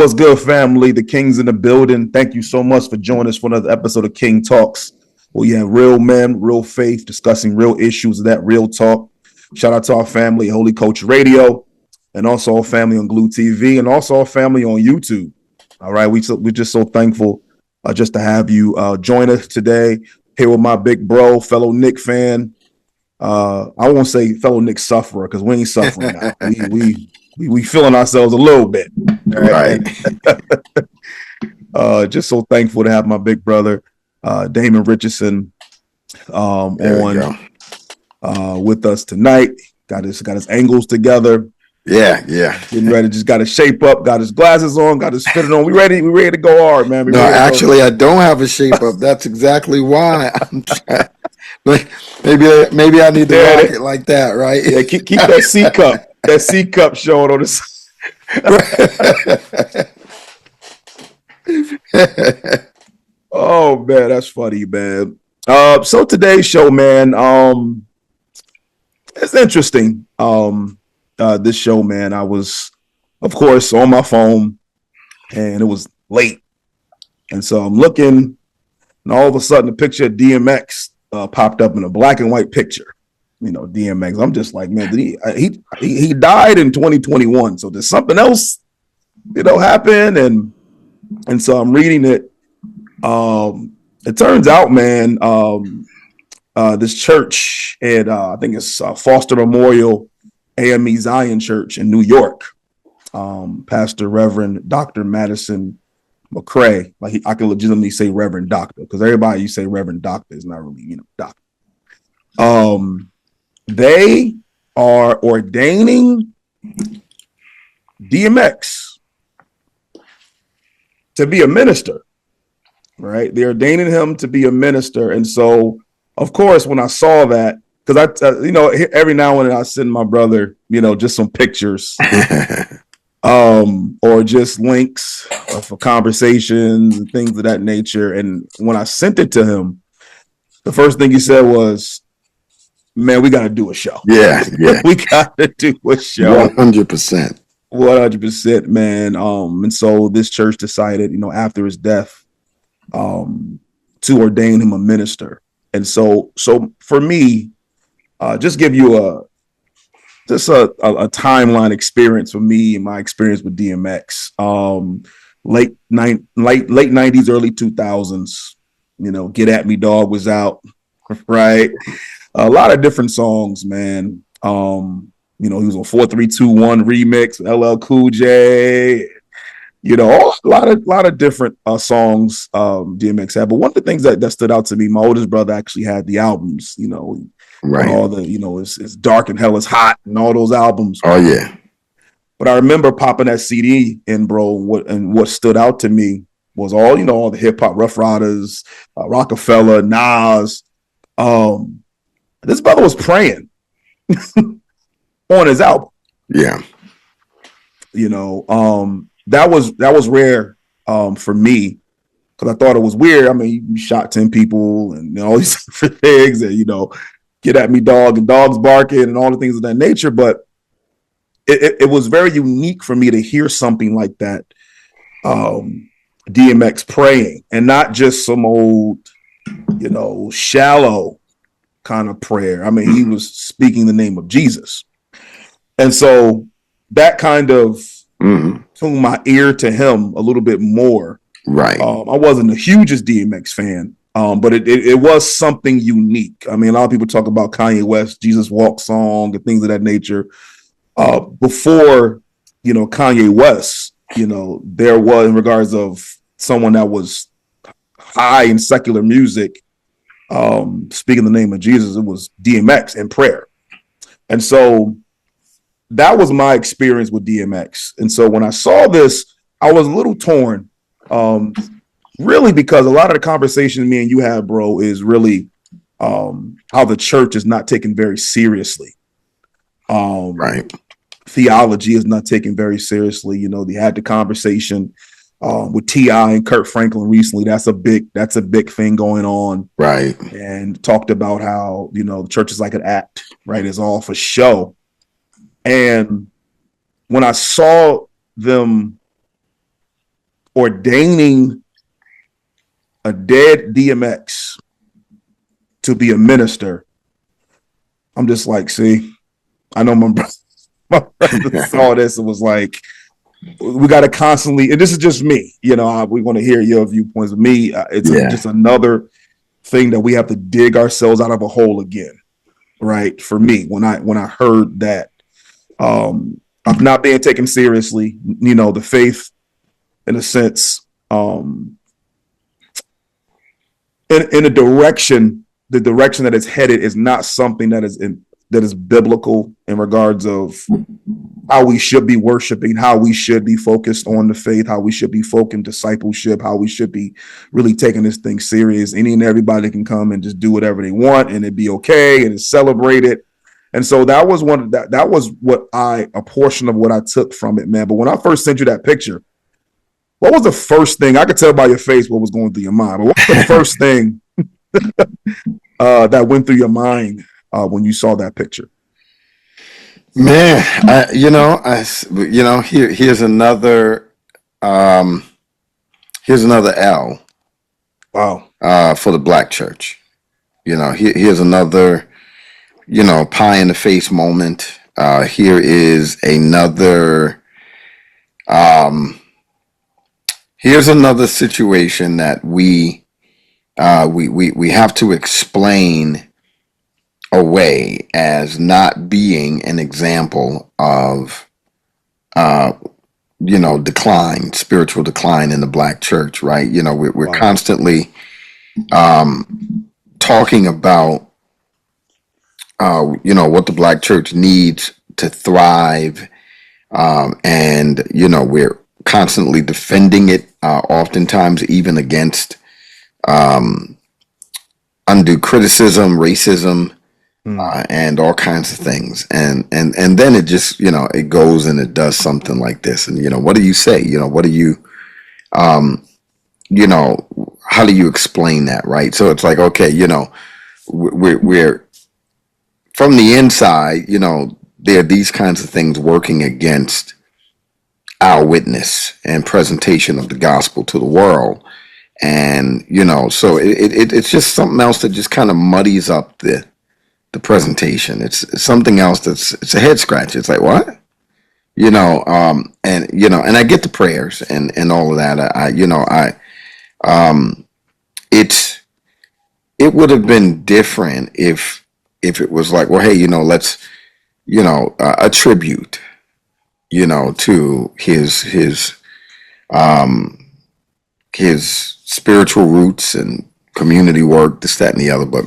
What's good, family? The King's in the building. Thank you so much for joining us for another episode of King Talks, where you have real men, real faith, discussing real issues of that real talk. Shout out to our family, Holy Coach Radio, and also our family on Glue TV, and also our family on YouTube. All right, we're just so thankful just to have you join us today. Here with my big bro, fellow Knick fan. I won't say fellow Knick sufferer because we ain't suffering now. We feeling ourselves a little bit. Right. Just so thankful to have my big brother, Damon Richardson, on with us tonight. Got his angles together. Yeah. Getting ready, just got his shape up, got his glasses on, got his fitted on. We ready to go hard, man. No, actually, I don't have a shape up. That's exactly why I'm trying. Maybe I need to rock it like that, right? Yeah, keep that C cup showing on the side. Oh man, that's funny, man. So today's show, man, it's interesting. This show, man, I was, of course, on my phone, and it was late, and so I'm looking, and all of a sudden, a picture of DMX popped up in a black and white picture. You know, DMX. I'm just like, man, did he died in 2021? So did something else, happen? And so I'm reading it. It turns out, man, this church at I think it's Foster Memorial AME Zion Church in New York. Pastor Reverend Dr. Madison McCrae, like I can legitimately say Reverend Doctor, because everybody you say Reverend Doctor is not really, doctor. They are ordaining DMX to be a minister, right? They're ordaining him to be a minister. And so, of course, when I saw that, because every now and then I send my brother, just some pictures or just links for conversations and things of that nature. And when I sent it to him, the first thing he said was, man, we got to do a show. Yeah. We got to do a show. 100%. 100%, man. And so this church decided, after his death, to ordain him a minister. And so for me, just give you a timeline experience for me and my experience with DMX. Late 90s, early 2000s. Get At Me Dog was out, right? A lot of different songs, man. He was on 4321 remix, LL Cool J. A lot of different songs DMX had. But one of the things that stood out to me, my oldest brother actually had the albums. Right. All the it's Dark and Hell is Hot and all those albums. Oh yeah. But I remember popping that CD in, bro. What stood out to me was all the hip hop, Rough Riders, Rockefeller, Nas. This brother was praying on his album. Yeah. That was rare for me, because I thought it was weird. I mean, you shot 10 people and all these different things, and Get At Me Dog and dogs barking and all the things of that nature. But it was very unique for me to hear something like that. DMX praying, and not just some old, shallow kind of prayer. I mean, he was speaking the name of Jesus. And so that kind of tuned my ear to him a little bit more. Right. I wasn't the hugest DMX fan, but it was something unique. I mean, a lot of people talk about Kanye West, Jesus Walk song and things of that nature. Before, Kanye West, there was, in regards of someone that was high in secular music, speaking the name of Jesus, it was DMX and prayer. And so that was my experience with DMX. And so when I saw this, I was a little torn, really, because a lot of the conversation me and you have, bro, is really how the church is not taken very seriously. Right. Theology is not taken very seriously. They had the conversation with T.I. and Kurt Franklin recently. That's a big thing going on. Right. And talked about how, the church is like an act, right? It's all for show. And when I saw them ordaining a dead DMX to be a minister, I'm just like, see, I know my brother saw this and was like, we got to constantly, and this is just me, we want to hear your viewpoints. Me, it's just another thing that we have to dig ourselves out of a hole again, right? For me, when I heard that, of not being taken seriously, the faith, in a sense, in a direction, the direction that it's headed is not something that is biblical in regards of how we should be worshiping, how we should be focused on the faith, how we should be focused on discipleship, how we should be really taking this thing serious. Any and everybody can come and just do whatever they want and it'd be okay and it's celebrated. And so that was that was a portion of what I took from it, man. But when I first sent you that picture, what was the first thing? I could tell by your face what was going through your mind, but what was the first thing that went through your mind when you saw that picture? Man, here's another L. Wow. For the Black church. Here's another, pie in the face moment. Here is another, here's another situation that we have to explain away as not being an example of, decline, spiritual decline in the Black church, right? We're Wow. constantly talking about, what the Black church needs to thrive. And, we're constantly defending it, oftentimes even against undue criticism, racism, and all kinds of things. And then it just, it goes and it does something like this. And, what do you say? What do you, how do you explain that? Right. So it's like, okay, we're from the inside, there are these kinds of things working against our witness and presentation of the gospel to the world. And, so it's just something else that just kind of muddies up the presentation. It's something else it's a head scratch. It's like, what? And I get the prayers and all of that. It would have been different if it was like, well, hey, let's, a tribute, to his spiritual roots and community work, this, that, and the other. But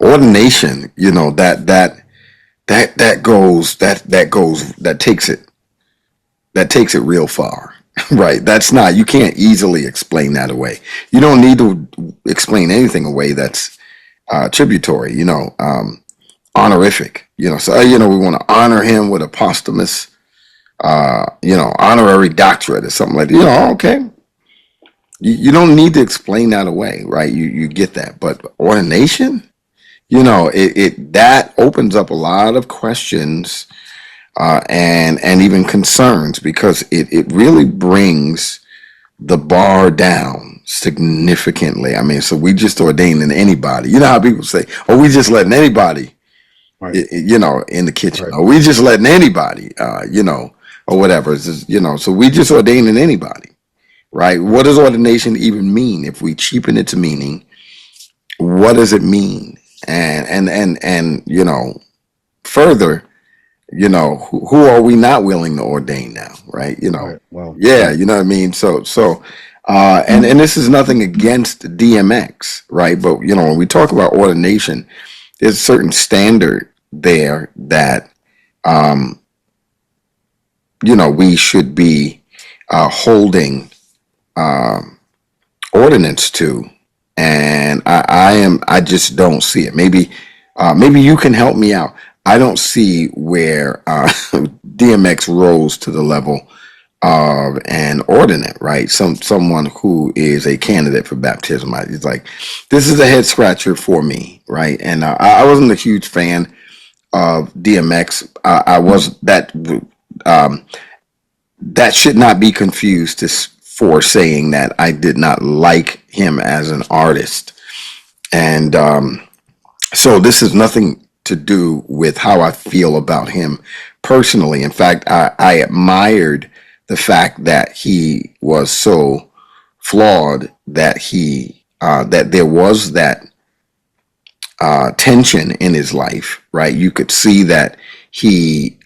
ordination, that takes it real far. Right. That's not, you can't easily explain that away. You don't need to explain anything away that's tributary, honorific, so, we want to honor him with a posthumous, honorary doctorate or something like that. Okay. You don't need to explain that away, right? You get that. But ordination, that opens up a lot of questions and even concerns, because it really brings the bar down significantly. I mean, so we just ordaining anybody. You know how people say, "Oh, we just letting anybody," right, in the kitchen. Right. Or we just letting anybody, or whatever. It's just, so we just ordaining anybody, right? What does ordination even mean? If we cheapen its meaning, what does it mean? And further, who are we not willing to ordain now, right? Right. Well, yeah, you know what I mean? So, and this is nothing against DMX, right? But, when we talk about ordination, there's a certain standard there that, we should be holding ordinance to. And I just don't see it. Maybe you can help me out. I don't see where DMX rose to the level of an ordinate, right? Someone who is a candidate for baptism. It's like, this is a head scratcher for me, right? And I wasn't a huge fan of DMX. I was that should not be confused for saying that I did not like him as an artist. And so this is nothing to do with how I feel about him personally. In fact, I admired the fact that he was so flawed, that that there was that tension in his life, right? You could see that he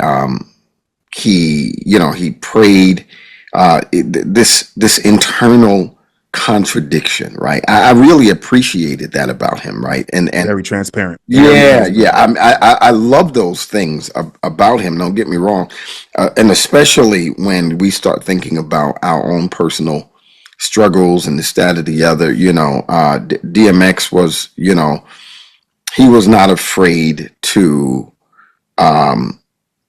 prayed this internal contradiction, right? I really appreciated that about him, right? And Very transparent. Very yeah, yeah, transparent. I love those things about him. Don't get me wrong, and especially when we start thinking about our own personal struggles and this, that, or the other. DMX was, he was not afraid um,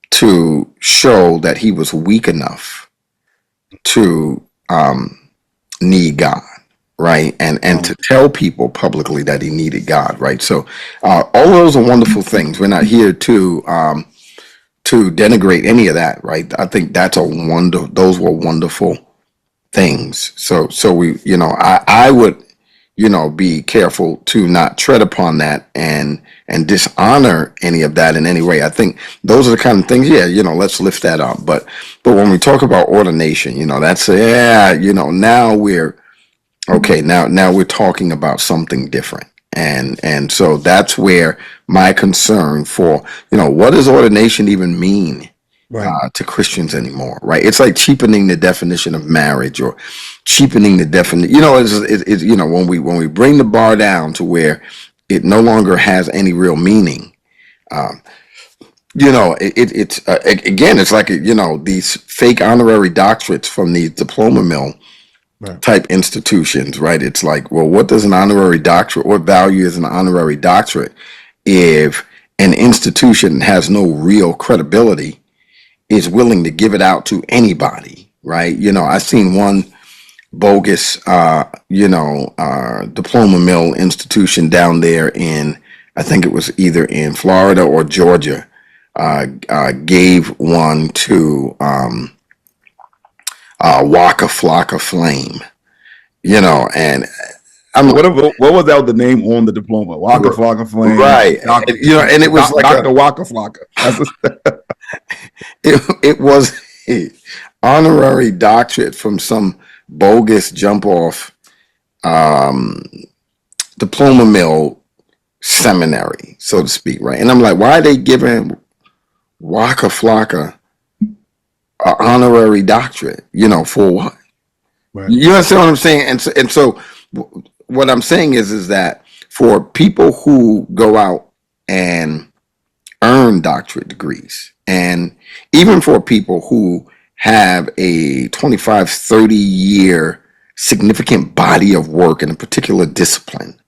to show that he was weak enough to need God, right? And to tell people publicly that he needed God, right? So all those are wonderful things. We're not here to denigrate any of that, right? I think that's a wonder. Those were wonderful things. So we, I would, be careful to not tread upon that and dishonor any of that in any way. I think those are the kind of things. Yeah, let's lift that up. But when we talk about ordination, that's now we're okay. Now we're talking about something different. And so that's where my concern for, what does ordination even mean Right. to Christians anymore, right? It's like cheapening the definition of marriage, or cheapening the definition. It's when we bring the bar down to where it no longer has any real meaning. Um, it's again, it's like these fake honorary doctorates from these diploma mill Right. type institutions, right? It's like, well, what does an honorary doctorate, what value is an honorary doctorate if an institution has no real credibility, is willing to give it out to anybody, right? I've seen one bogus, diploma mill institution down there in, I think it was either in Florida or Georgia, gave one to Waka Flocka Flame, and I'm like, What was that the name on the diploma? Waka Flocka Flame. right, and it was like Dr. Waka Flocka. it was a honorary doctorate from some bogus jump off diploma mill seminary, so to speak, right? And I'm like, why are they giving Waka Flocka an honorary doctorate? For what? Right. You understand what I'm saying? And so what I'm saying is that for people who go out and earn doctorate degrees, and even for people who have a 25, 30-year significant body of work in a particular discipline,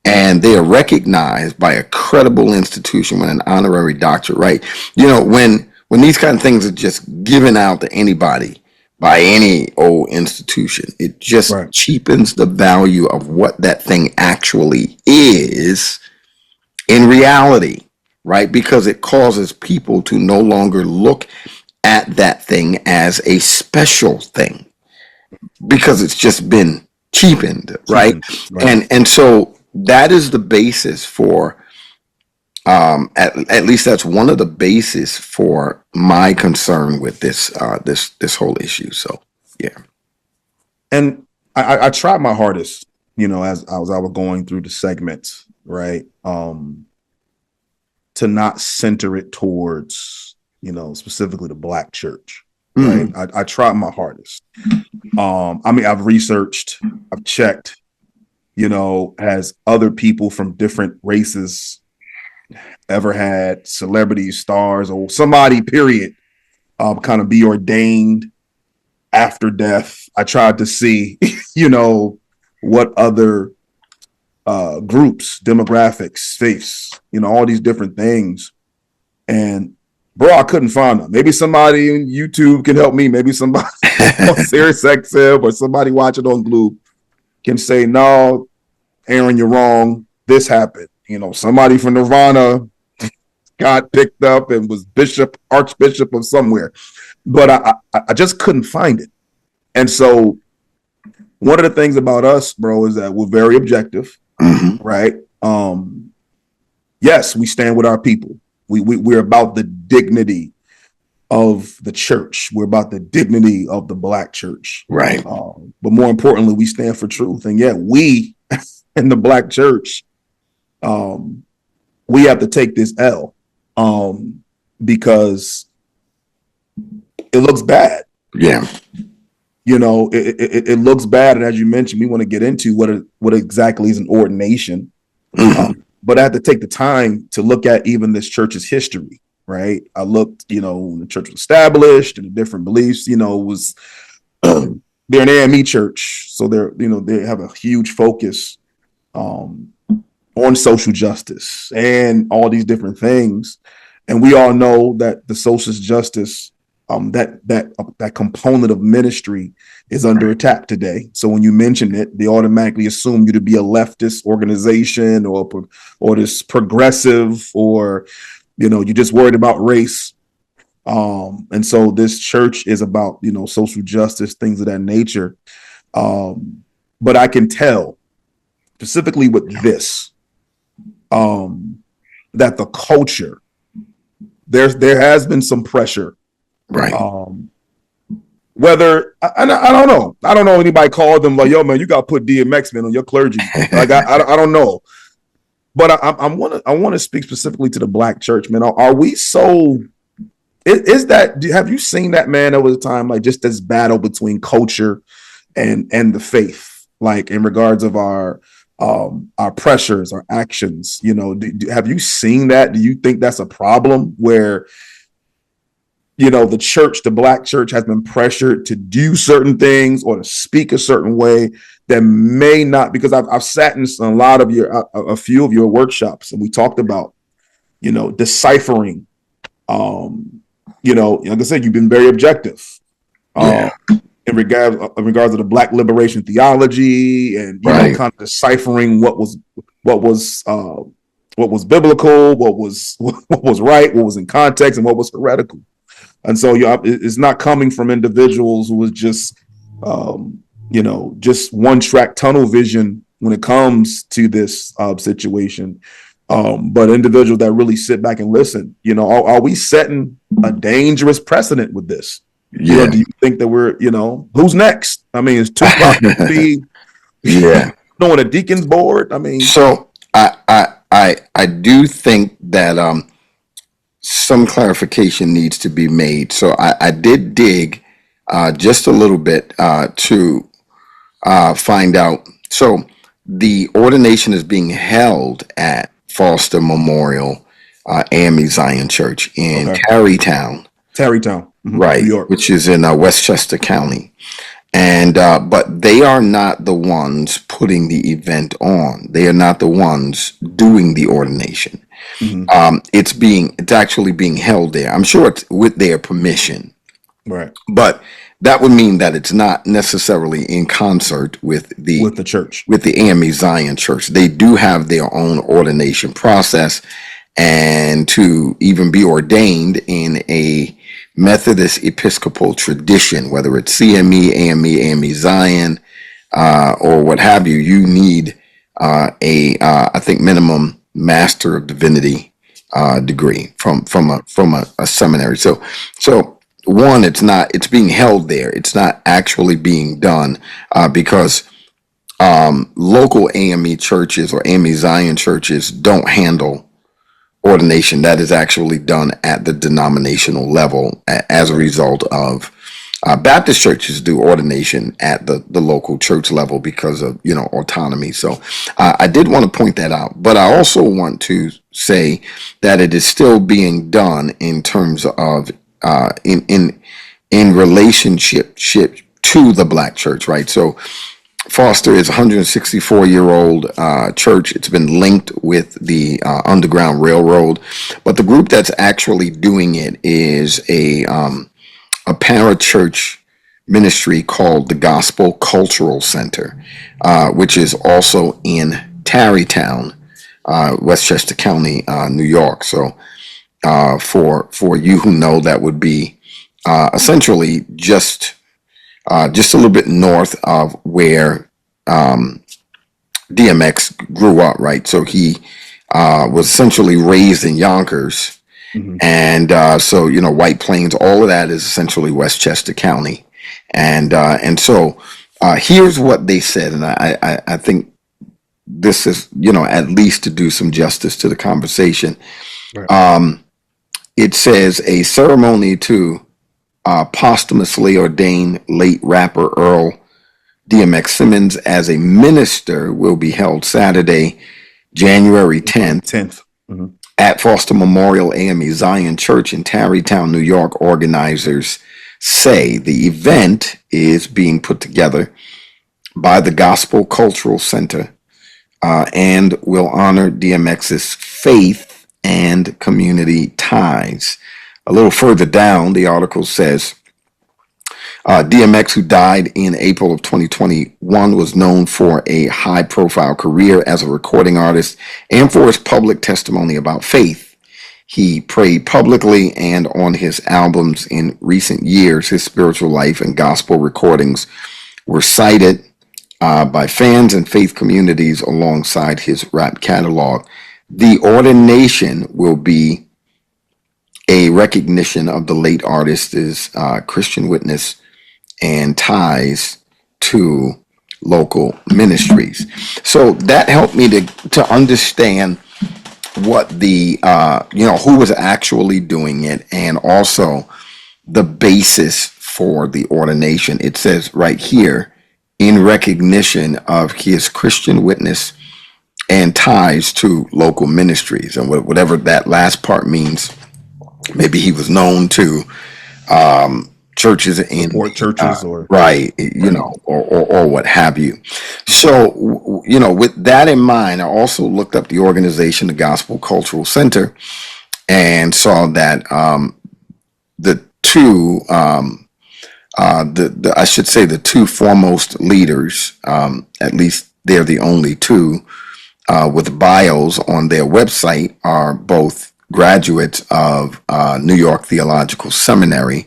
and they are recognized by a credible institution with an honorary doctorate, right? When these kind of things are just given out to anybody by any old institution, it just Right. cheapens the value of what that thing actually is in reality, right? Because it causes people to no longer look at that thing as a special thing, because it's just been cheapened, right? Right. And so that is the basis for at least that's one of the bases for my concern with this whole issue. So yeah. And I tried my hardest, as I was going through the segments, right? To not center it towards, specifically the Black church. Right. I tried my hardest. I've researched, I've checked, has other people from different races ever had celebrities, stars, or somebody, period, kind of be ordained after death. I tried to see, what other groups, demographics, faiths, all these different things. And bro, I couldn't find them. Maybe somebody on YouTube can help me. Maybe somebody on SiriusXM or somebody watching on Glue can say, no, Aaron, you're wrong. This happened. Somebody from Nirvana got picked up and was archbishop of somewhere. But I just couldn't find it. And so one of the things about us, bro, is that we're very objective, right? Yes, we stand with our people. We're about the dignity of the church. We're about the dignity of the Black church. Right. But more importantly, we stand for truth. And yet we in the Black church, we have to take this L because it looks bad. Yeah. You know, it looks bad. And as you mentioned, we want to get into what exactly is an ordination. But I had to take the time to look at even this church's history, right? I looked, you know, when the church was established and the different beliefs, you know, was they're an AME church. So they're, you know, they have a huge focus on social justice and all these different things. And we all know that the social justice, that component of ministry is under attack today. So when you mention it, they automatically assume you to be a leftist organization or this progressive, or, you know, you're just worried about race. And so this church is about, you know, social justice, things of that nature. But I can tell specifically with this, that the culture, there has been some pressure. Right. Whether I don't know anybody called them like, yo, man, you got to put DMX, man, on your clergy. Like I don't know, but I want to speak specifically to the Black church, man. Are we so? Is that? Have you seen that, man, over the time, like just this battle between culture and the faith, like in regards of our pressures, our actions? You know, have you seen that? Do you think that's a problem where, you know, the church, the Black church, has been pressured to do certain things or to speak a certain way that may not? Because I've sat in a lot of a few of your workshops, and we talked about, you know, deciphering. You know, like I said, you've been very objective. In regards to the Black liberation theology, and you know, kind of deciphering what was biblical, what was right, what was in context, and what was heretical. And so it's not coming from individuals who was just, you know, just one track tunnel vision when it comes to this situation, but individuals that really sit back and listen. You know, are we setting a dangerous precedent with this? Yeah. You know, do you think that we're, you know, who's next? I mean, is Tupac be on a deacon's board? I mean, so I do think that some clarification needs to be made. So I did dig just a little bit to find out. So the ordination is being held at Foster Memorial AME Zion Church in Tarrytown, right, New York, which is in Westchester County. And but they are not the ones putting the event on. They are not the ones doing the ordination. It's actually being held there. I'm sure it's with their permission, right? But that would mean that it's not necessarily in concert with the church, with the AME Zion Church. They do have their own ordination process, and to even be ordained in a Methodist Episcopal tradition, whether it's CME, AME Zion, or what have you, you need I think minimum Master of Divinity degree from a seminary. So one, it's being held there. It's not actually being done because local AME churches or AME Zion churches don't handle ordination. That is actually done at the denominational level as a result of Baptist churches do ordination at the local church level because of, you know, autonomy. So I did want to point that out, but I also want to say that it is still being done in terms of in relationship to the Black church, right? So Foster is a 164-year-old church. It's been linked with the Underground Railroad, but the group that's actually doing it is a parachurch ministry called the Gospel Cultural Center, which is also in Tarrytown, Westchester County, New York. So for you who know, that would be essentially just just a little bit north of where DMX grew up, right? So he was essentially raised in Yonkers. Mhm. And so, White Plains, all of that is essentially Westchester County. And so here's what they said. And I think this is, at least to do some justice to the conversation. Right. It says a ceremony to posthumously ordain late rapper Earl DMX Simmons as a minister will be held Saturday, January 10th 10th. Mhm. at Foster Memorial AME Zion Church in Tarrytown, New York. Organizers say the event is being put together by the Gospel Cultural Center and will honor DMX's faith and community ties. A little further down, the article says DMX, who died in April of 2021, was known for a high profile career as a recording artist and for his public testimony about faith. He prayed publicly and on his albums in recent years. His spiritual life and gospel recordings were cited by fans and faith communities alongside his rap catalog. The ordination will be a recognition of the late artist's Christian witness and ties to local ministries. So that helped me to understand what the who was actually doing it, and also the basis for the ordination. It says right here, in recognition of his Christian witness and ties to local ministries, and whatever that last part means. Maybe he was known to churches in Support churches or right, right. or what have you. Mhm. So, with that in mind, I also looked up the organization, the Gospel Cultural Center, and saw that the two, I should say, the two foremost leaders, at least they're the only two with bios on their website, are both graduates of New York Theological Seminary.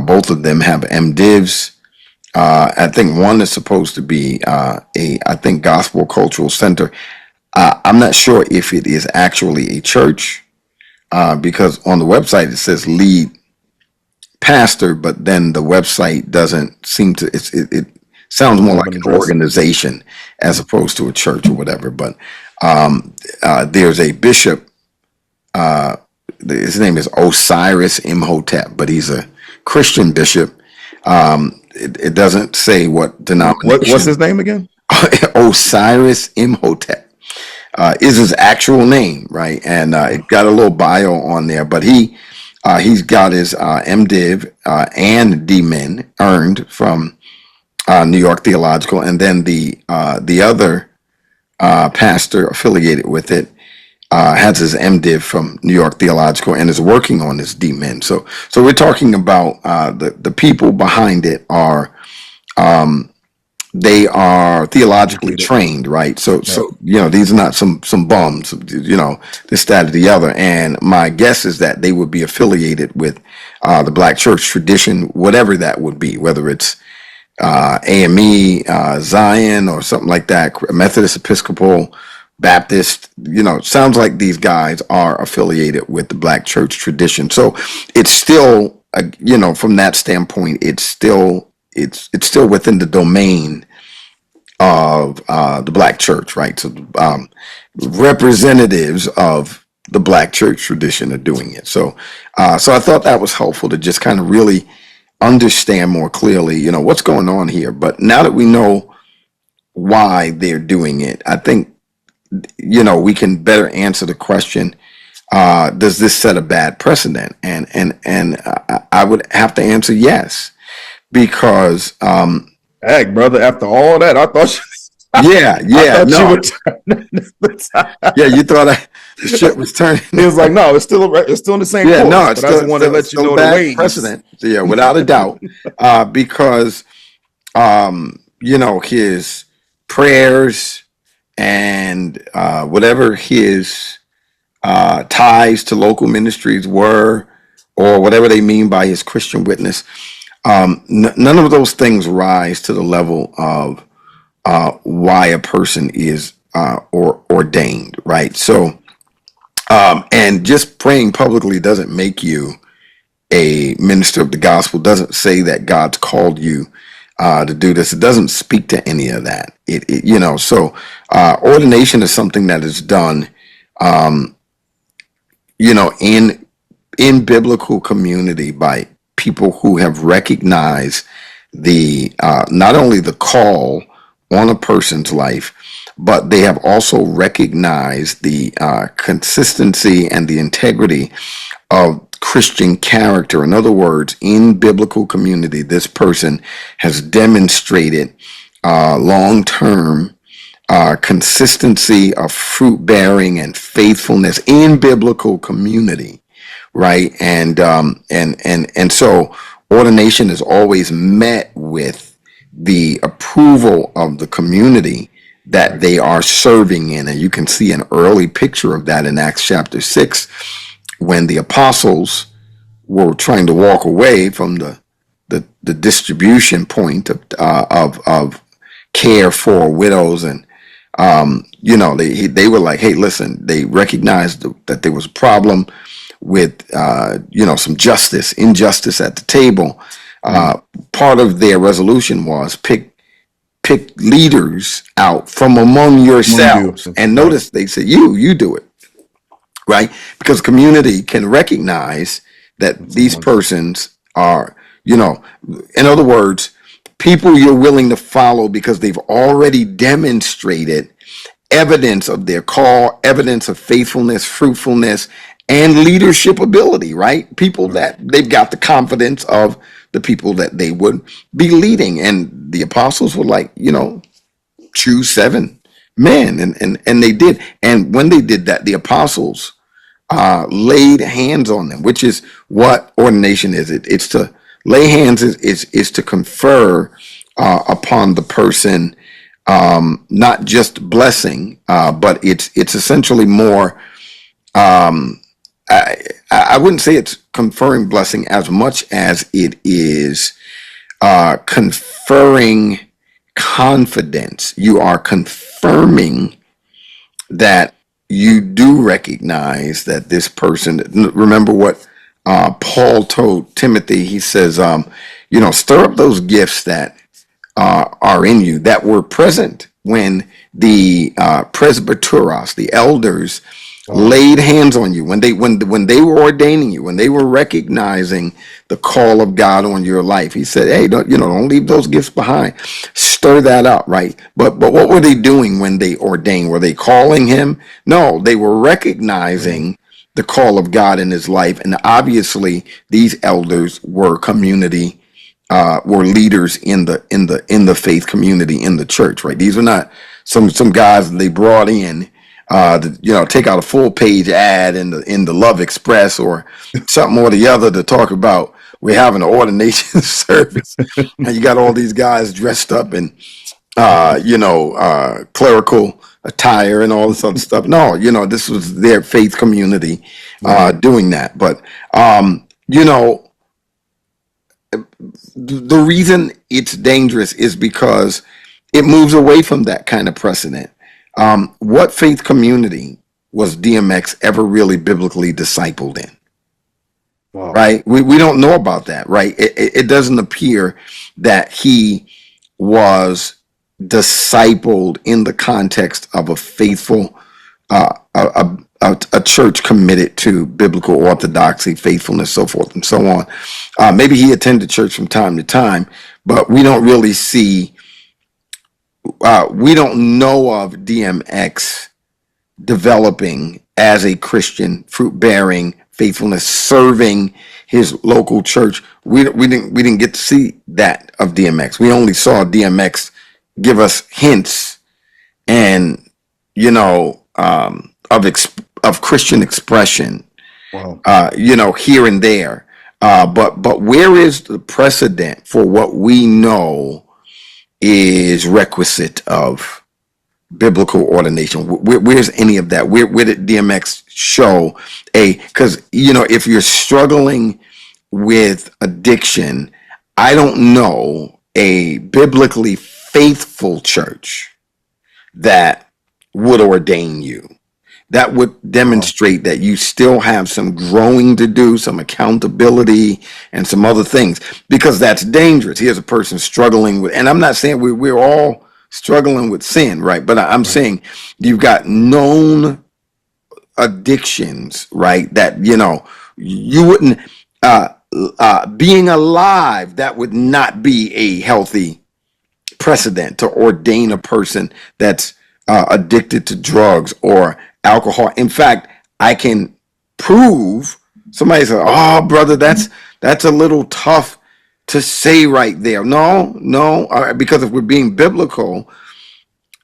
Both of them have MDivs. I think one is supposed to be I think Gospel Cultural Center. I'm not sure if it is actually a church because on the website it says lead pastor, but then the website doesn't seem to. It sounds more Have like an an address. organization as opposed to a church or whatever. But there's a bishop. His name is Osiris Imhotep, but he's a Christian bishop. It doesn't say what What's denomination. his name again? Osiris Imhotep is his actual name, right? And it got a little bio on there, but he's got his MDiv and DMin earned from New York Theological, and then the other pastor affiliated with it has his MDiv from New York Theological and is working on his DMin. So we're talking about the people behind it are they are theologically Educated. trained, right? So Right. these are not some bums, this, that, or the other. And my guess is that they would be affiliated with the Black church tradition, whatever that would be, whether it's AME, Zion, or something like that, Methodist, Episcopal, Baptist. Sounds like these guys are affiliated with the Black church tradition. So it's still, from that standpoint, it's still within the domain of the Black church, right? So representatives of the Black church tradition are doing it. So I thought that was helpful to just kind of really understand more clearly, what's going on here. But now that we know why they're doing it, I think, we can better answer the question, does this set a bad precedent? And I would have to answer yes, because Heck, brother, after all that, I thought yeah, I thought you no, would turn the tide. yeah, you thought the shit was turning. He was like, no, it's still in the same Yeah, course. no, it's But I just still, wanted to let you still know the bad ways. precedent. So, yeah, without a doubt, because his prayers and whatever his ties to local ministries were, or whatever they mean by his Christian witness, None of those things rise to the level of why a person is or ordained, right? So, and just praying publicly doesn't make you a minister of the gospel. Doesn't say that God's called you to do this. It doesn't speak to any of that. So ordination is something that is done, you know, in biblical community by people who have recognized the not only the call on a person's life, but they have also recognized the consistency and the integrity of Christian character. In other words, in biblical community, this person has demonstrated long-term consistency of fruit bearing and faithfulness in biblical community, right? And so ordination is always met with the approval of the community that Right. they are serving in. And you can see an early picture of that in Acts chapter 6 when the apostles were trying to walk away from the distribution point of care for widows. And they were like, hey, listen, they recognized that there was a problem with some injustice at the table. Mm. Part of their resolution was pick leaders out from among Among you. yourselves. So, And right. notice they said, you do it, right? Because community can recognize that these Someone. persons are, in other words, people you're willing to follow because they've already demonstrated evidence of their call, evidence of faithfulness, fruitfulness, and leadership ability, right? People Right. that they've got the confidence of the people that they would be leading. And the apostles were like, choose 7 men. And they did. And when they did that, the apostles laid hands on them, which is what ordination is. It's to lay hands is to confer upon the person, not just blessing, but it's essentially more. I wouldn't say it's conferring blessing as much as it is conferring confidence. You are confirming that you do recognize that this person. Remember what Paul told Timothy. He says, stir up those gifts that are in you that were present when the presbyteros, the elders, Wow. laid hands on you, when they were ordaining you, when they were recognizing the call of God on your life. He said, hey, don't leave those gifts behind. Stir that up, right? But what were they doing when they ordained? Were they calling him? No, they were Right. recognizing the call of God in his life. And obviously these elders were community, were leaders in the faith community in the church, right? These were not some guys that they brought in to take out a full page ad in the Love Express or something or the other to talk about we're having an ordination service, and you got all these guys dressed up in clerical attire and all this other stuff. No, this was their faith community Right. doing that. But you know the reason it's dangerous is because it moves away from that kind of precedent. What faith community was DMX ever really biblically discipled in? Wow. Right? We don't know about that, right? It doesn't appear that he was discipled in the context of a faithful, a church committed to biblical orthodoxy, faithfulness, so forth and so on. Maybe he attended church from time to time, but we don't really see, we don't know of DMX developing as a Christian, fruit bearing, faithfulness, serving his local church. We didn't get to see that of DMX. We only saw DMX give us hints and of Christian expression, Wow. here and there. But where is the precedent for what we know is requisite of biblical ordination? Where's any of that? Where did DMX show because if you're struggling with addiction, I don't know a biblically faithful church that would ordain you. That would Wow. demonstrate that you still have some growing to do, some accountability, and some other things, because that's dangerous. Here's a person struggling with, and I'm not saying we're all struggling with sin, right? But I'm Right. saying you've got known addictions, right? That, you wouldn't, being alive, that would not be a healthy precedent to ordain a person that's addicted to drugs or alcohol. In fact, I can prove, somebody said, "Oh, brother, that's a little tough to say right there." No, no, because if we're being biblical,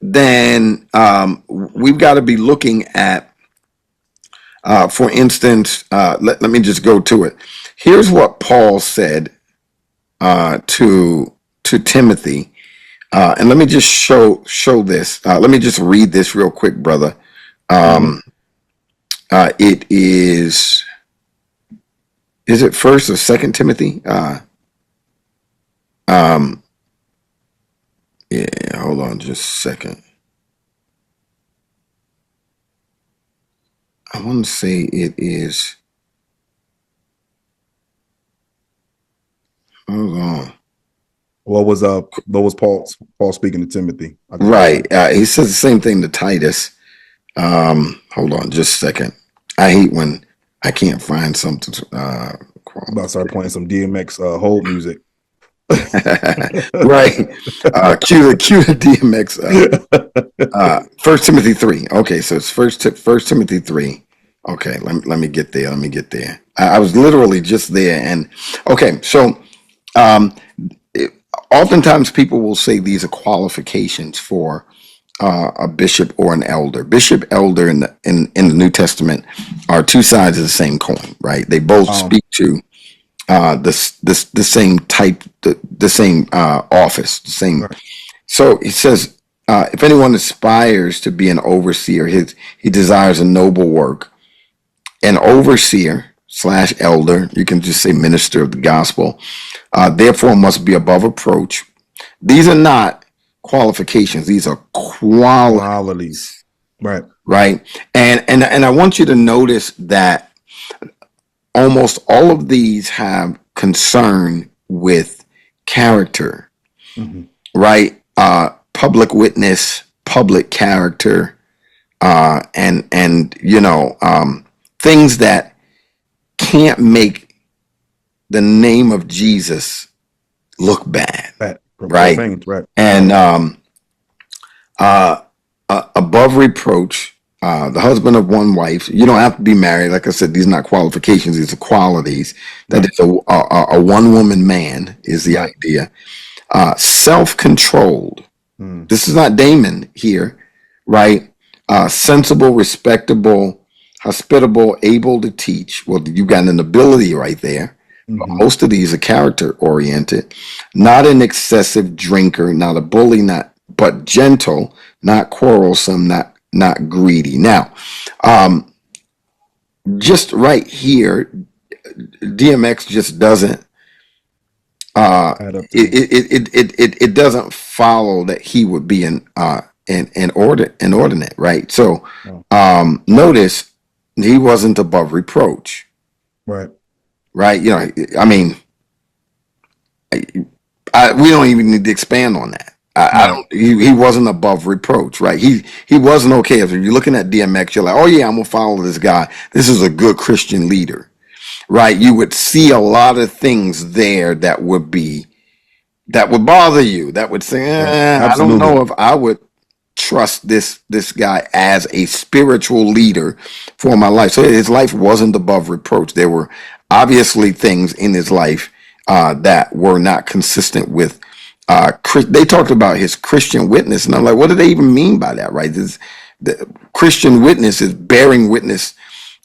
then we've got to be looking at, for instance, let me just go to it. Here's what Paul said to Timothy. And let me just show this. Let me just read this real quick, brother. Mm-hmm. It is it First or Second Timothy? Yeah, hold on just a second. I want to say it is. Hold on. What was Paul speaking to Timothy? I can find Right. that. He says the same thing to Titus. Hold on just a second. I hate when I can't find something. About to start playing some DMX hold music. Right. Cue the DMX. First Timothy 3. Okay, so it's First Timothy 3. Okay, let me get there. Let me get there. I was literally just there, and okay, so um, oftentimes people will say these are qualifications for a bishop or an elder. Bishop, elder in the New Testament are two sides of the same coin, right? They both um, speak to the same type, the same office, the same. right. So he says, if anyone aspires to be an overseer, he desires a noble work. An overseer slash elder, you can just say minister of the gospel, therefore must be above reproach. These are not qualifications; these are Qualities. qualities, Right. right? And I want you to notice that almost all of these have concern with character, Mm-hmm. right? Public witness, public character, and things that can't make the name of Jesus look bad, That right? profaned. Right. And above reproach, the husband of one wife. You don't have to be married. Like I said, these are not qualifications; these are qualities. That Right. is a one woman man is the Right. idea. Self controlled. Mm. This is not Damon here, right? Sensible, respectable, hospitable, able to teach. Well, you got an ability right there. But Mm-hmm. most of these are character oriented. Not an excessive drinker, not a bully, not but gentle, not quarrelsome, not greedy. Now, um, just right here, DMX just doesn't. Add up to me. It doesn't follow that he would be an ordinate, right? So Oh, notice he wasn't above reproach, right. right? I mean, we don't even need to expand on that. I Right. don't. He wasn't above reproach, right? He wasn't okay. If you're looking at DMX, you're like, oh yeah, I'm gonna follow this guy. This is a good Christian leader, right? You would see a lot of things there that would bother you. That would say, Right. I don't Absolutely. know if I would trust this guy as a spiritual leader for my life. So his life wasn't above reproach. There were obviously things in his life that were not consistent with. They talked about his Christian witness, and I'm like, what do they even mean by that? Right? The Christian witness is bearing witness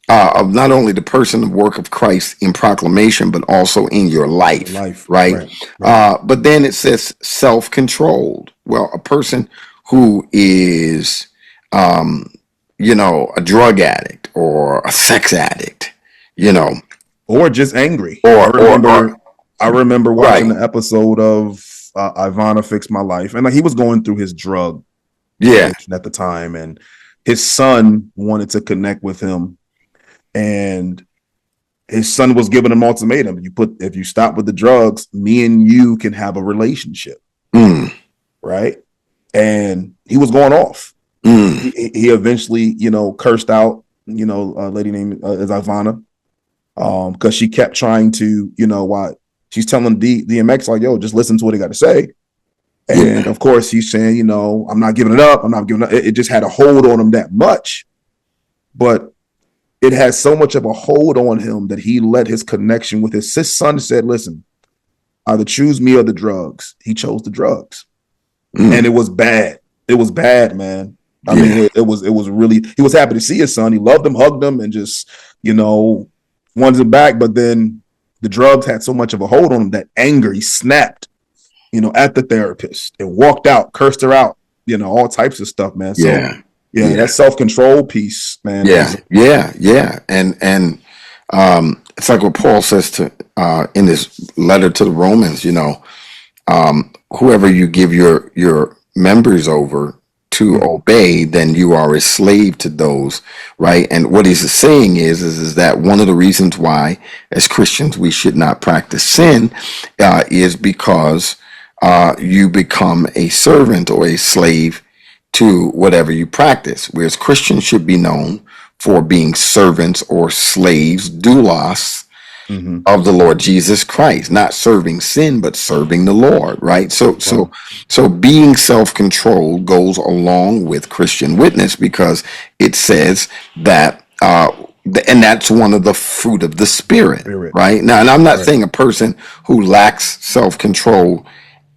of not only the person and work of Christ in proclamation, but also in your Your life, life. right? Right. Right. But then it says self-controlled. Well, a person who is, um, a drug addict or a sex addict, you know, Or just angry. I or or remember. I remember watching Right. the episode of Ivana Fix My Life, and like he was going through his drug Yeah. addiction at the time, and his son wanted to connect with him, and his son was giving him an ultimatum: if you stop with the drugs, me and you can have a relationship, Mm. right? And he was going off. Mm. He eventually, cursed out, a lady named is Ivana, because she kept trying to, why she's telling DMX like, yo, just listen to what he got to say. And Yeah. of course, he's saying, I'm not giving it up. I'm not giving up. It just had a hold on him that much. But it has so much of a hold on him that he let his connection with his son said, listen, either choose me or the drugs. He chose the drugs. And Mm. it was bad. It was bad, man. I mean, Yeah. it was really, he was happy to see his son. He loved him, hugged him, and just, wanted him back. But then the drugs had so much of a hold on him that anger, he snapped, at the therapist and walked out, cursed her out, all types of stuff, man. So Yeah. yeah, Yeah. that self-control piece, man, Yeah. is Yeah. Yeah. And it's like what Paul says to in his letter to the Romans, whoever you give your members over to obey, then you are a slave to those, right? And what he's saying is that one of the reasons why, as Christians, we should not practice sin is because you become a servant or a slave to whatever you practice. Whereas Christians should be known for being servants or slaves, doulos, Mhm. of the Lord Jesus Christ, not serving sin, but serving the Lord, right? So, so, Wow. so being self-controlled goes along with Christian witness because it says that, and that's one of the fruit of the Spirit, Spirit. right? Now, and I'm not Right. saying a person who lacks self-control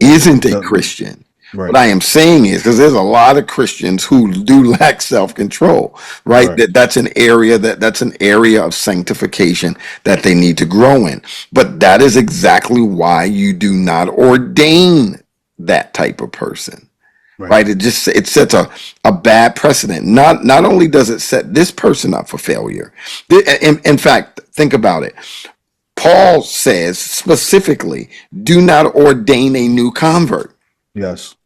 isn't a Doesn't. Christian. What Right. I am saying is because there's a lot of Christians who do lack self-control, right? Right. That's an area of sanctification that they need to grow in. But that is exactly why you do not ordain that type of person. Right. Right. It sets a bad precedent. Not only does it set this person up for failure. In fact, think about it. Paul says specifically, do not ordain a new convert. Yes.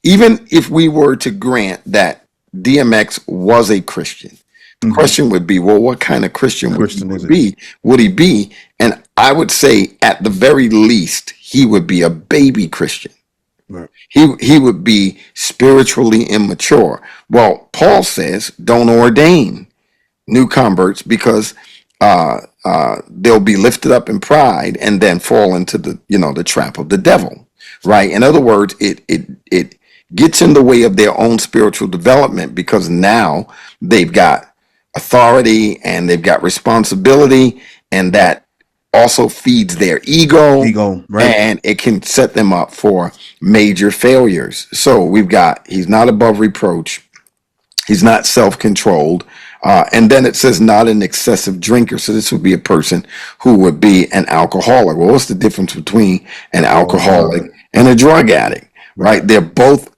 Even if we were to grant that DMX was a Christian, the Mhm. question would be, well, what kind of Christian would he Christian is would he? be? Would he be? And I would say, at the very least, he would be a baby Christian. Right. He would be spiritually immature. Well, Paul says, don't ordain new converts because they'll be lifted up in pride and then fall into the trap of the devil, right? In other words, it gets in the way of their own spiritual development because now they've got authority and they've got responsibility, and that also feeds their ego, Ego. Right. and it can set them up for major failures. So we've got, he's not above reproach. He's not self-controlled. And then it says not an excessive drinker. So this would be a person who would be an alcoholic. Well, what's the difference between an Alcoholic and drug alcoholic addict. and a drug addict, Right. right? They're both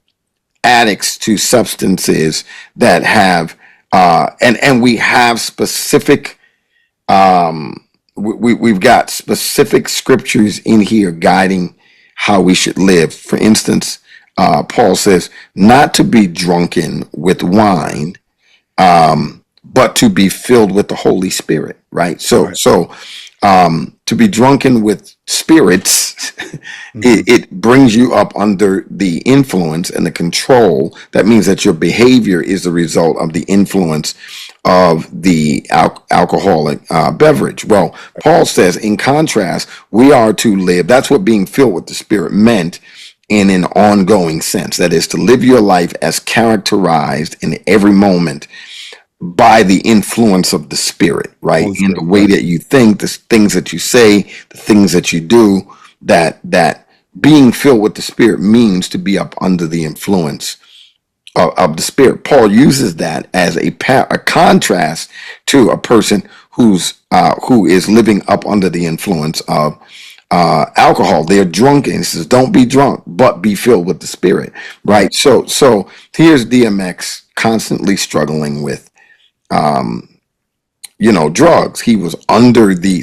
addicts to substances that have, and we have specific, we've got specific scriptures in here guiding how we should live. For instance, Paul says not to be drunken with wine, but to be filled with the Holy Spirit, right? So, Right. to be drunken with spirits, Mhm. it brings you up under the influence and the control. That means that your behavior is the result of the influence of the alcoholic beverage. Well, Paul says, in contrast, we are to live. That's what being filled with the Spirit meant in an ongoing sense. That is to live your life as characterized in every moment by the influence of the Spirit, right? Holy In the Spirit. way Right. that you think, the things that you say, the things that you do, that being filled with the Spirit means to be up under the influence of the Spirit. Paul uses that as a contrast to a person who is living up under the influence of alcohol. They're drunken. He says, "Don't be drunk, but be filled with the Spirit." Right. Right. So here's DMX constantly struggling with drugs. He was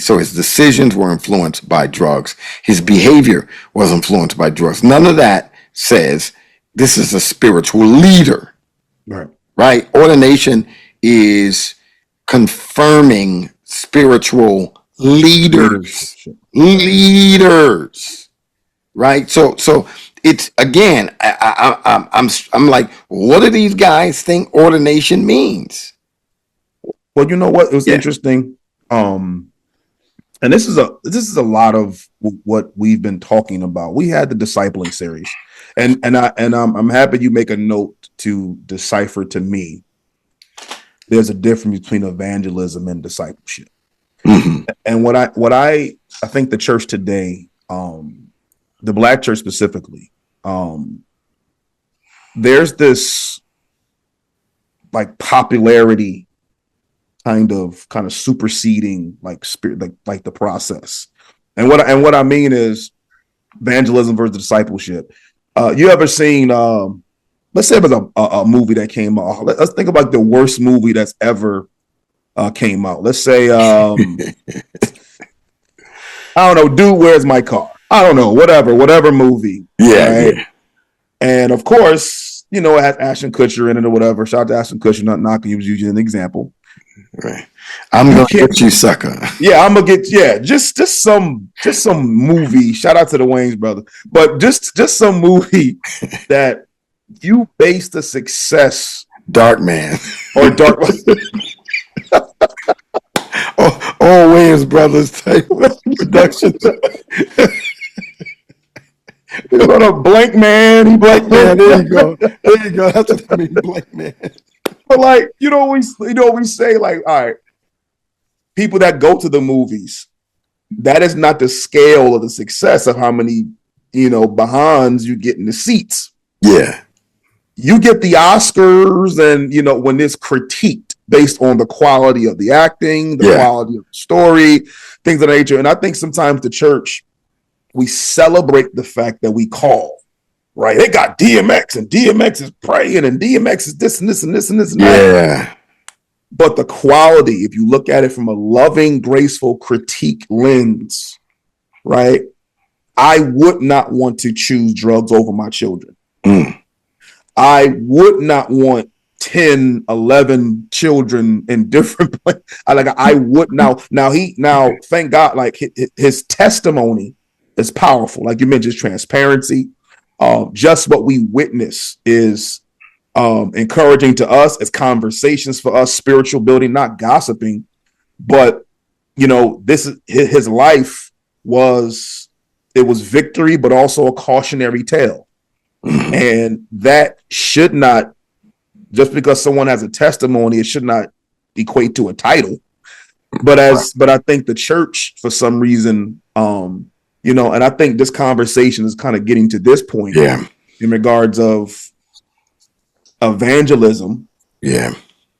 so his decisions were influenced by drugs. His behavior was influenced by drugs. None of that says this is a spiritual leader, Right. right? Ordination is confirming spiritual leaders, Leadership. leaders, right? So it's again, I'm like, what do these guys think ordination means? Well, you know what? It was Yeah. interesting. And this is a lot of what we've been talking about. We had the discipling series, and I'm happy you make a note to decipher to me. There's a difference between evangelism and discipleship. Mm-hmm. And what I think the church today, the Black church specifically, there's this like popularity kind of superseding like spirit, like the process. And what I mean is evangelism versus discipleship. You ever seen let's say it was a movie that came out. Let's think about the worst movie that's ever came out. Let's say I don't know, Dude, Where's My Car? I don't know, whatever movie. Yeah, right? yeah. And of course, it has Ashton Kutcher in it or whatever. Shout out to Ashton Kutcher, not knocking, he was using an example. Right. I'm gonna get you, sucker. Yeah, I'm gonna get just some movie. Shout out to the Wayans brother, but just some movie that you base the success Dark Man or dark all Wayans brothers type production. on a Blank Man. He Blank Man. There you go. There you go. That's what I mean, Blank Man. But like we say like, all right, people that go to the movies, that is not the scale of the success of how many behinds you get in the seats. Yeah. You get the Oscars, and when it's critiqued based on the quality of the acting, the quality of the story, things of that nature. And I think sometimes the church, we celebrate the fact that we call, right? They got DMX, and DMX is praying, and DMX is this and this and this and this and that. Yeah. But the quality, if you look at it from a loving, graceful critique lens, right? I would not want to choose drugs over my children. Mm. I would not want 10, 11 children in different places. I would now, thank God, like his testimony is powerful. Like you mentioned, transparency. Just what we witness is encouraging to us as conversations for us, spiritual building, not gossiping. But this is his life was victory, but also a cautionary tale. And that should not, just because someone has a testimony, it should not equate to a title. But I think the church, for some reason, and I think this conversation is kind of getting to this point, in regards of evangelism,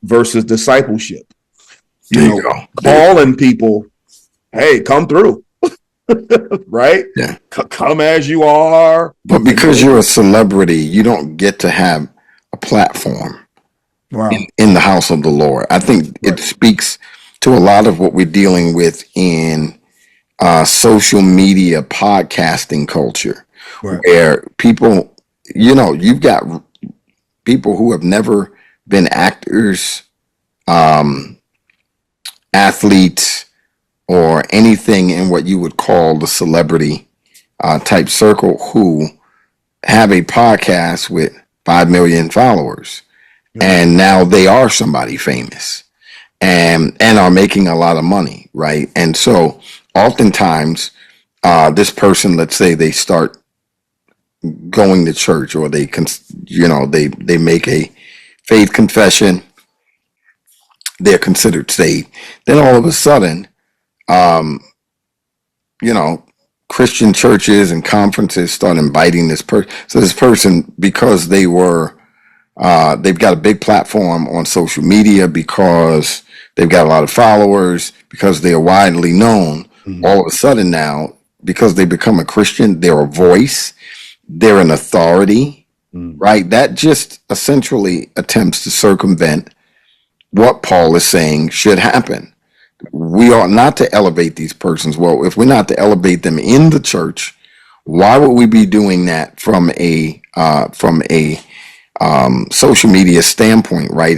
versus discipleship. Calling people, hey, come through. Right? Yeah. Come as you are. But because you're a celebrity, you don't get to have a platform in the house of the Lord. I think it speaks to a lot of what we're dealing with in social media podcasting culture, where people, you've got people who have never been actors, athletes, or anything in what you would call the celebrity type circle, who have a podcast with 5 million followers, and now they are somebody famous and are making a lot of money, right? And so oftentimes this person, let's say they start going to church, or they make a faith confession, they're considered saved. Then all of a sudden, Christian churches and conferences start inviting this person. So this person, because they've got a big platform on social media, because they've got a lot of followers, because they are widely known, all of a sudden now, because they become a Christian, they're a voice, they're an authority, right? That just essentially attempts to circumvent what Paul is saying should happen. we ought not to elevate these persons. Well, if we're not to elevate them in the church, why would we be doing that from a social media standpoint, right?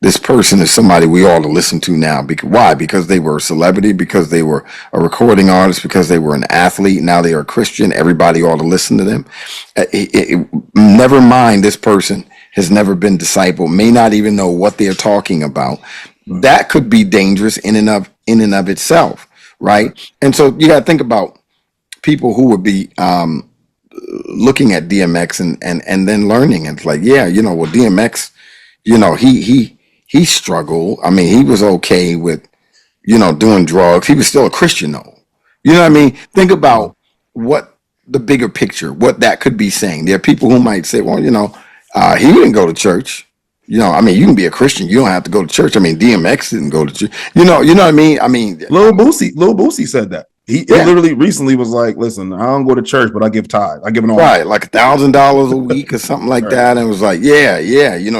This person is somebody we ought to listen to now. Why? Because they were a celebrity, because they were a recording artist, because they were an athlete. Now they are a Christian. Everybody ought to listen to them. Never mind, this person has never been discipled, may not even know what they're talking about. That could be dangerous in and of itself, right? And so you got to think about people who would be looking at DMX and then learning. And it's like, yeah, well, DMX, he struggled. I mean, he was okay with, doing drugs. He was still a Christian though. You know what I mean? Think about what the bigger picture, what that could be saying. There are people who might say, well, he didn't go to church. I mean, you can be a Christian. You don't have to go to church. I mean, DMX didn't go to church. You know what I mean? I mean, Lil Boosie said that. He literally recently was like, listen, I don't go to church, but I give tithe. I give it all. Right, like $1,000 a week or something like that. And it was like, yeah,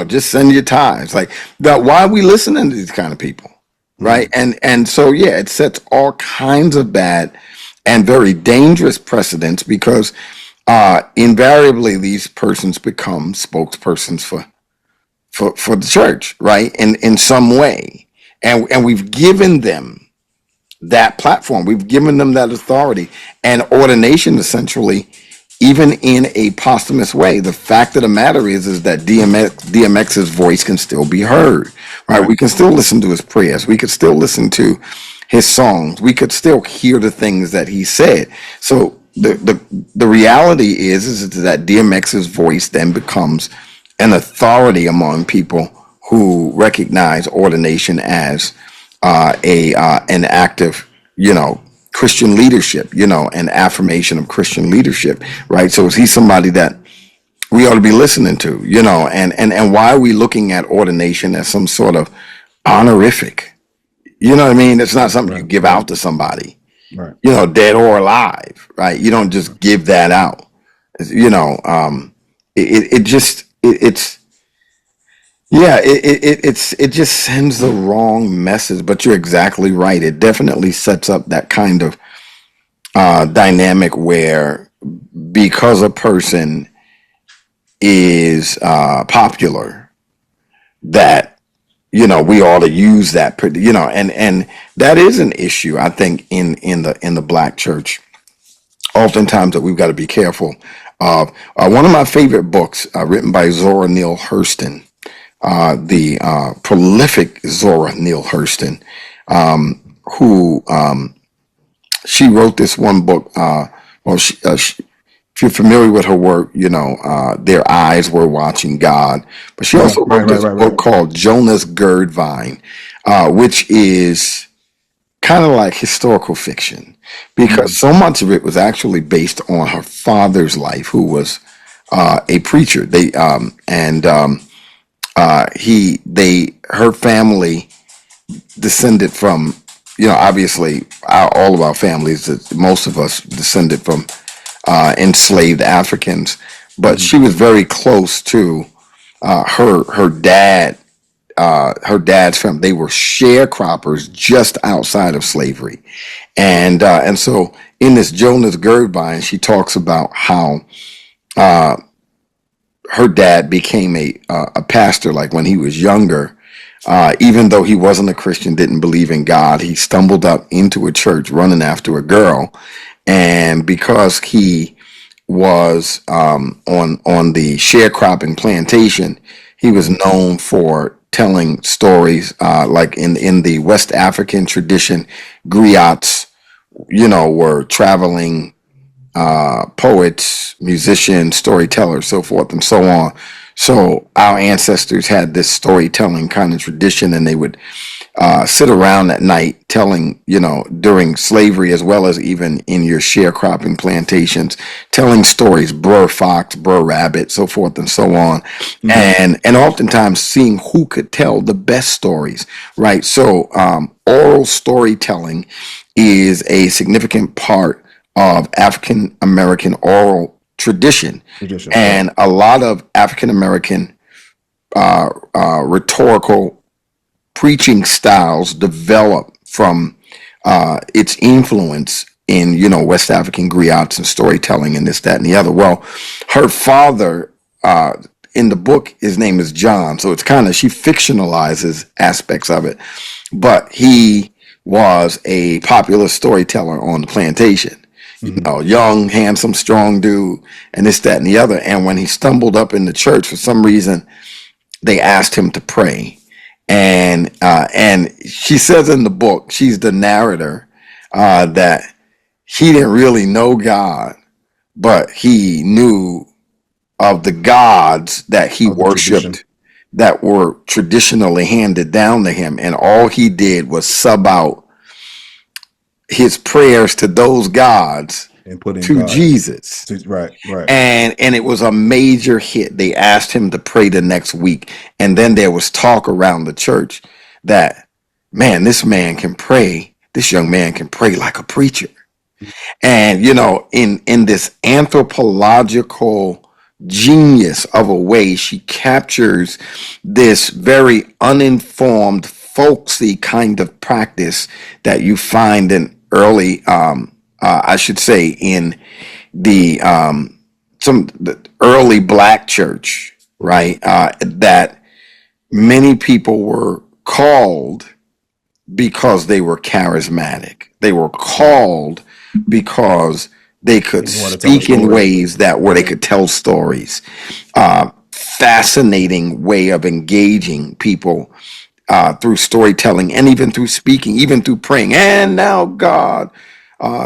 just send your tithes. Like that. Why are we listening to these kind of people? Right. And so, yeah, it sets all kinds of bad and very dangerous precedents because invariably these persons become spokespersons for the church, right? In some way. And we've given them that platform. We've given them that authority and ordination, essentially, even in a posthumous way. The fact of the matter is that DMX's voice can still be heard, right? We can still listen to his prayers. We could still listen to his songs. We could still hear the things that he said. So the reality is that DMX's voice then becomes an authority among people who recognize ordination as an active, Christian leadership, an affirmation of Christian leadership, right? So is he somebody that we ought to be listening to, and why are we looking at ordination as some sort of honorific? You know what I mean? It's not something you give out to somebody, right? Dead or alive, right? You don't just give that out. It's yeah, it just sends the wrong message. But you're exactly right. It definitely sets up that kind of dynamic where because a person is popular, that we ought to use that. And that is an issue. I think in the black church, oftentimes that we've got to be careful of. One of my favorite books, written by Zora Neale Hurston. The prolific Zora Neale Hurston, who she wrote this one book. If you're familiar with her work, Their Eyes Were Watching God. But she also wrote this book called Jonah's Girdvine, which is kind of like historical fiction because so much of it was actually based on her father's life, who was a preacher. Her family descended from, obviously all of our families, most of us descended from enslaved Africans, but she was very close to her dad's family. They were sharecroppers just outside of slavery, and so in this Jonah's Girdvine, she talks about how her dad became a pastor, like when he was younger. Even though he wasn't a Christian, didn't believe in God, he stumbled up into a church running after a girl, and because he was on the sharecropping plantation, he was known for telling stories like in the West African tradition, griots, were traveling poets, musicians, storytellers, so forth and so on. So our ancestors had this storytelling kind of tradition, and they would sit around at night telling, during slavery as well as even in your sharecropping plantations, telling stories, Br'er Fox, Br'er Rabbit, so forth and so on. And oftentimes seeing who could tell the best stories, right? So oral storytelling is a significant part of African American oral tradition. And a lot of African American rhetorical preaching styles developed from its influence in, West African griots and storytelling and this, that, and the other. Well, her father, in the book, his name is John, so it's kind of, she fictionalizes aspects of it, but he was a popular storyteller on the plantation. Young, handsome, strong dude, and this, that, and the other. And when he stumbled up in the church, for some reason, they asked him to pray. And she says in the book, she's the narrator, that he didn't really know God, but he knew of the gods that he Of the tradition. worshipped that were traditionally handed down to him. And all he did was sub out his prayers to those gods And put in to God. Jesus. Right. And it was a major hit. They asked him to pray the next week. And then there was talk around the church that, man, this man can pray. This young man can pray like a preacher. And, in this anthropological genius of a way, she captures this very uninformed, folksy kind of practice that you find in early, I should say, in the the early black church, right? That many people were called because they were charismatic. They were called because they could You want to tell a speak in story. ways that where they could tell stories. Fascinating way of engaging people through storytelling and even through speaking, even through praying. And now, God,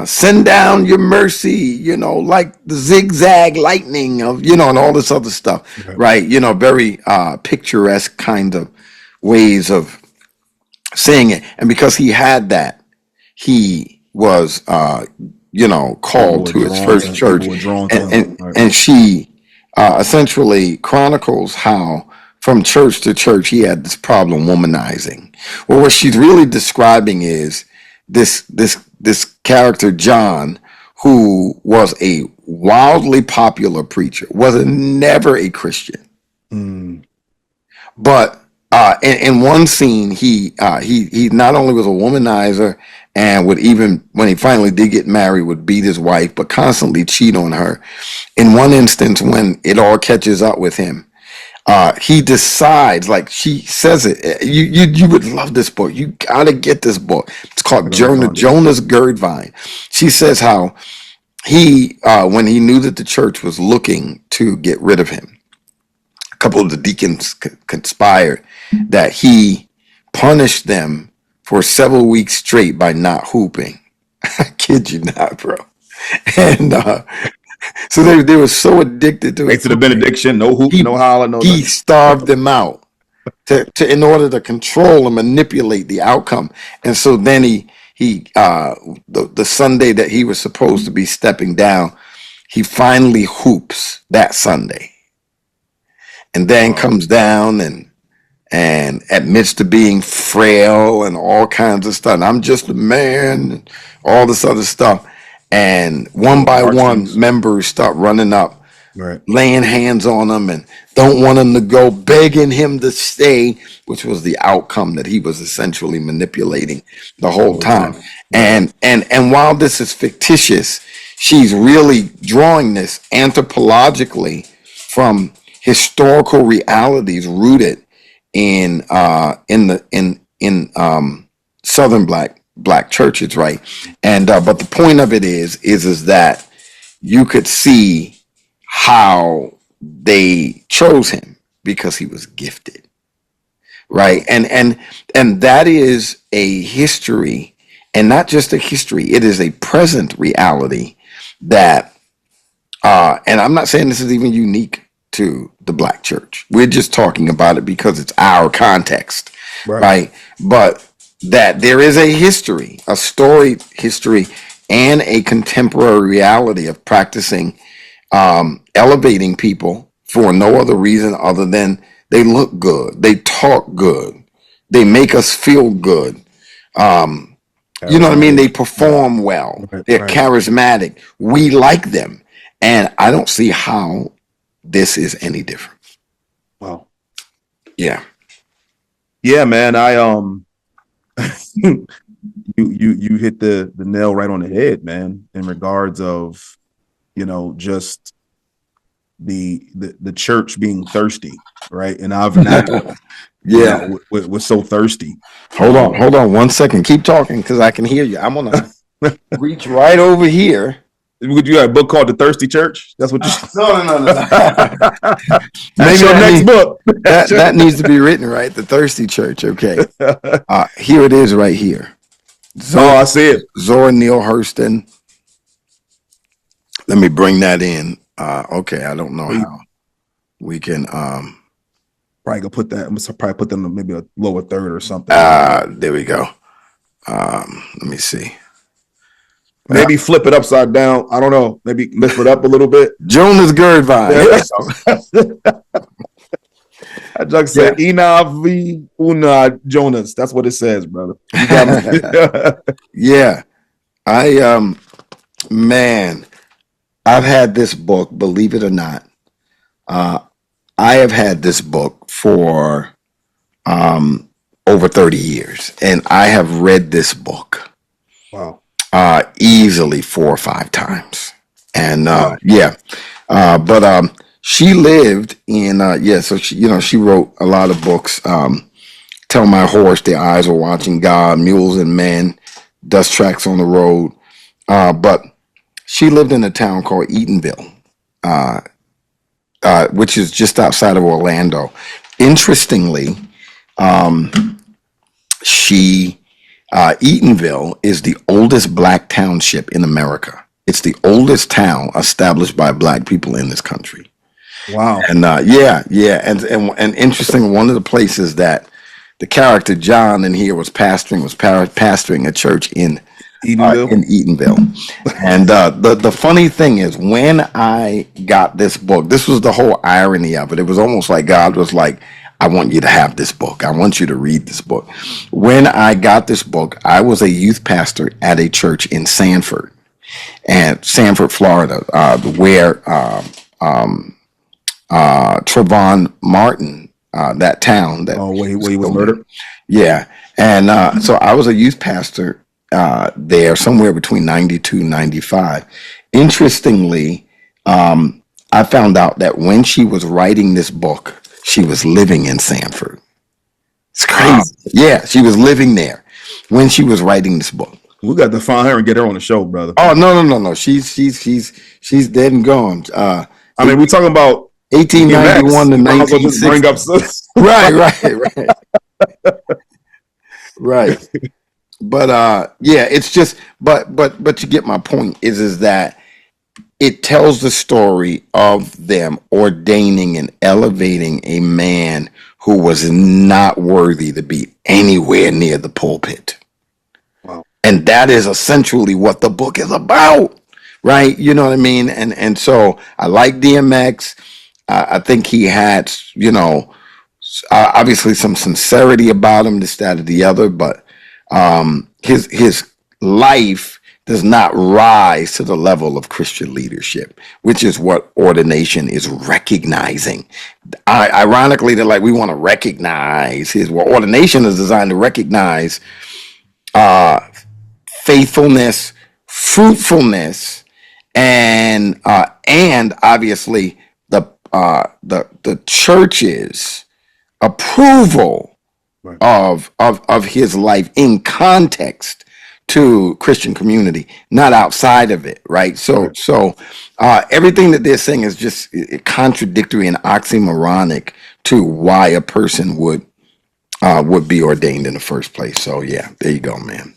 send down your mercy, like the zigzag lightning of, and all this other stuff, Right. right? Very picturesque kind of ways of saying it. And because he had that, he was, People called were to his drawn first to people church. were drawn to And, him. and, Right. and she essentially chronicles how from church to church he had this problem womanizing. Well, what she's really describing is this character John, who was a wildly popular preacher, was never a Christian, Mm. but in one scene he not only was a womanizer and would, even when he finally did get married, would beat his wife, but constantly cheat on her. In one instance, when it all catches up with him, he decides, like she says it, you would love this book. You gotta get this book. It's I called gotta find it. Jonah's Girdvine. She says how he, when he knew that the church was looking to get rid of him, a couple of the deacons conspired that he punished them for several weeks straight by not hooping. I kid you not, bro. And so they were so addicted to Right his to the hooping, benediction. No hoop, he no holler, no he nothing. starved them out to in order to control and manipulate the outcome. And so then the Sunday that he was supposed to be stepping down, he finally hoops that Sunday, and then Wow. comes down and admits to being frail and all kinds of stuff. And I'm just a man, and all this other stuff. And Pull one at the by one, heartstrings. members start running up, Right. laying hands on him, and don't want him to go, begging him to stay, which was the outcome that he was essentially manipulating the The whole whole time. time. Right. And while this is fictitious, she's really drawing this anthropologically from historical realities rooted in southern black churches, right? And but the point of it is that you could see how they chose him because he was gifted, right? Wow. And that is a history, and not just a history, it is a present reality that and I'm not saying this is even unique to the black church. We're just talking about it because it's our context, Right. right? But that there is a history, a storied history, and a contemporary reality of practicing elevating people for no other reason other than they look good, they talk good, they make us feel good. You know what I mean? They Charismatic. Right. perform well, Right. they're Right. charismatic. We like them. And I don't see how this is any different. Wow. Yeah. Yeah, man. You hit the nail right on the head, man, in regards of, just the church being thirsty, right? In our vernacular, Yeah. we're so thirsty. Hold on 1 second. Keep talking because I can hear you. I'm gonna reach right over here. Would you got a book called The Thirsty Church? That's what you. No. That's Maybe your next book. that needs to be written, right? The Thirsty Church. Okay. Here it is right here. Oh, I see it. Zora Neale Hurston. Let me bring that in. Okay, I don't know how we can Probably gonna put that. I'm gonna probably put them in maybe a lower third or something. there we go. Let me see. Maybe flip it upside down. I don't know. Maybe lift it up a little bit. Jonas Girdvine. That junk said Ina V Una Jonas. That's what it says, brother. You got Yeah. Man, I've had this book, believe it or not. I have had this book for over 30 years, and I have read this book wow. Easily 4 or 5 times. And Wow. but she lived in so she wrote a lot of books. Tell My Horse, Their Eyes Are Watching God, Mules and Men, Dust Tracks on the Road. But she lived in a town called Eatonville, which is just outside of Orlando. Interestingly, Eatonville is the oldest black township in America. It's the oldest town established by black people in this country. Wow. And and interesting. One of the places that the character John in here was pastoring a church in Eatonville. And the funny thing is, when I got this book, this was the whole irony of it. It was almost like God was like, I want you to have this book. I want you to read this book. When I got this book, I was a youth pastor at a church in Sanford, Florida, where Trayvon Martin, that town that where he was murdered. Yeah. And so I was a youth pastor there somewhere between 92 and 95. Interestingly, I found out that when she was writing this book, she was living in Sanford. It's crazy. Wow. Yeah, she was living there when she was writing this book. We got to find her and get her on the show, brother. Oh no. She's dead and gone. I mean, we're talking about 1891 to 1960. Bring up right. But it's just but you get my point is that it tells the story of them ordaining and elevating a man who was not worthy to be anywhere near the pulpit. Wow. And that is essentially what the book is about, right? You know what I mean? And so I like DMX. I think he had, obviously some sincerity about him, this, that, or the other, but his life does not rise to the level of Christian leadership, which is what ordination is recognizing. Ironically, they're like, we want to recognize ordination is designed to recognize faithfulness, fruitfulness, and obviously the church's approval of his life in context to Christian community, not outside of it, right? So everything that they're saying is just contradictory and oxymoronic to why a person would be ordained in the first place. So yeah, there you go, man.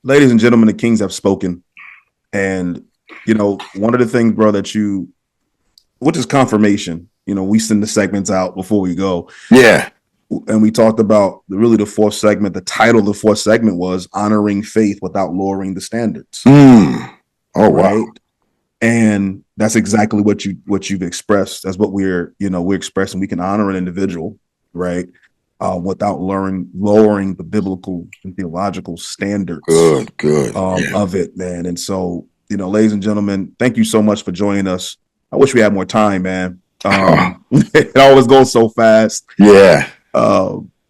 Ladies and gentlemen, the kings have spoken. And one of the things, bro, which is confirmation, we send the segments out before we go. Yeah. And we talked about the fourth segment. The title of the fourth segment was Honoring Faith Without Lowering the Standards. Oh, right? Wow. And that's exactly what you've expressed. That's what we're expressing. We can honor an individual, right? Without lowering the biblical and theological standards good. Of it, man. And so, ladies and gentlemen, thank you so much for joining us. I wish we had more time, man. It always goes so fast. Yeah.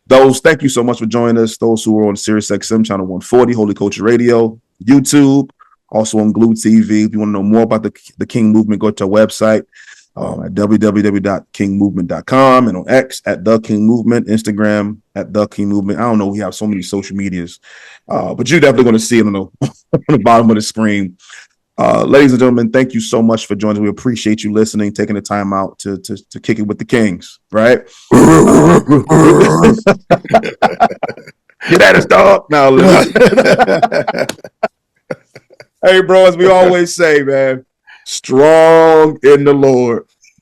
those, thank you so much for joining us. Those who are on Sirius XM channel 140, Holy Culture Radio, YouTube, also on Glue TV. If you want to know more about the King Movement, go to our website at www.kingmovement.com, and on X at The King Movement, Instagram at The King Movement. I don't know, we have so many social medias, but you're definitely going to see it on the bottom of the screen. Ladies and gentlemen, thank you so much for joining us. We appreciate you listening, taking the time out to kick it with the Kings, right? Get at us, dog. Now, hey, bro, as we always say, man, strong in the Lord.